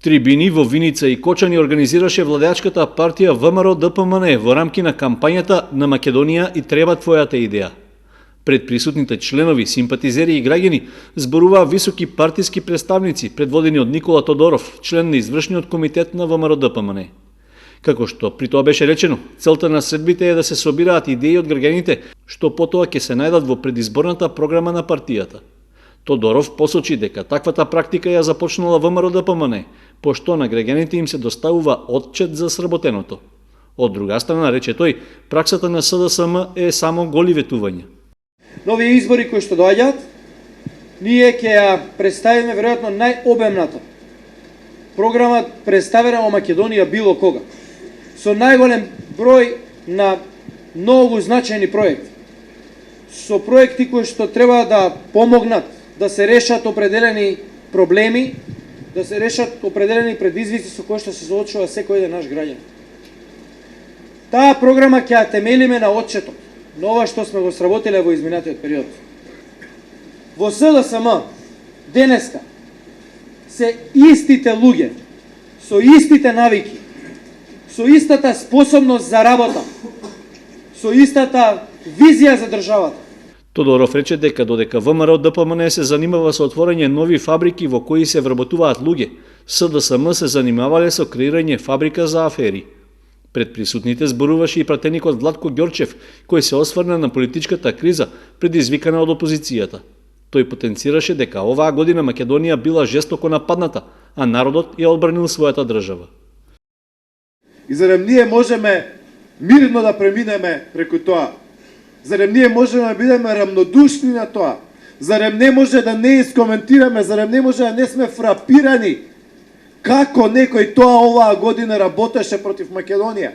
Трибини во Виница и Кочани организираше владеачката партија ВМРО-ДПМН во рамки на кампањата на Македонија и треба твојата идеја. Пред присутните членови, симпатизери и граѓани зборуваа високи партиски представници предводени од Никола Тодоров, член на извршниот комитет на ВМРО-ДПМН. Како што при тоа беше речено, целта на средбите е да се собираат идеи од граѓаните, што потоа ќе се најдат во предизборната програма на партијата. Тодоров посочи дека таквата практика ја започнала ВМРО-ДПМН, пошто на граѓаните им се доставува отчет за сработеното. Од друга страна, рече тој, праксата на СДСМ е само голи ветувања. Нови избори кои што доаѓаат, ние ќе ја представиме веројатно најобемната програма представена во Македонија било кога. Со најголем број на многу значајни проекти. Со проекти кои што треба да помогнат да се решат определени проблеми, да се решат определени предизвици со кои што се соочува секој еден наш граѓанин. Таа програма ќе ја темелиме на отчетот, на ова што сме го сработиле во изминатиот период. Во СДСМ денеска се истите луѓе, со истите навики, со истата способност за работа, со истата визија за државата. Тодоров рече дека додека ВМРО-ДПМН се занимава со отворање нови фабрики во кои се вработуваат луѓе, СДСМ се занимавале со креирање фабрика за афери. Пред присутните зборуваше и пратеникот Владко Ѓорчев, кој се осврна на политичката криза предизвикана од опозицијата. Тој потенцираше дека оваа година Македонија била жестоко нападната, а народот ја одбранил својата држава. И зарем ние можеме мирно да преминеме преку тоа? Зарем ние можеме да бидеме рамнодушни на тоа? Зарем не може да не искоментираме? Зарем не може да не сме фрапирани како некој тоа оваа година работеше против Македонија?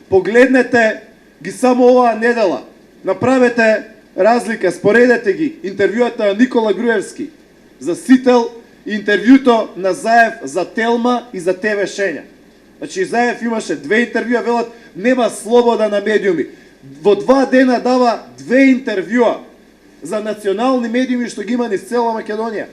Погледнете ги само оваа недела. Направете разлика, споредете ги интервјуата на Никола Груевски за Сител и интервјуто на Заев за Телма и за ТВ Шења. Значи Заев имаше две интервјуа, велат нема слобода на медиуми. Во 2 дена дава 2 интервјуа за национални медиуми што ги има низ цела Македонија.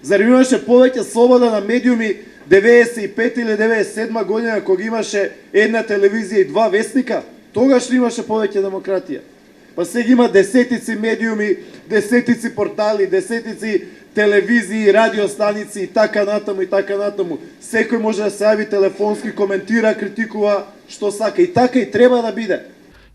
Зар имаше повеќе слобода на медиуми 95 или 97 година кога имаше една телевизија и 2 вестника? Тогаш ли имаше повеќе демократија? Па сега има десетици медиуми, десетици портали, десетици телевизии, радиостаници и така натаму и така натаму. Секој може да се јави телефонски, коментира, критикува што сака и така и треба да биде.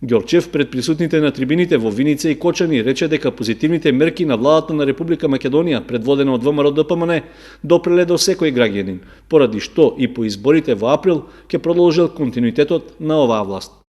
Ѓорчев пред присутните на трибините во Виница и Кочани рече дека позитивните мерки на владата на Република Македонија, предводена од ВМРО-ДПМН, допреле до секој граѓанин, поради што и по изборите во април ќе продолжил континуитетот на оваа власт.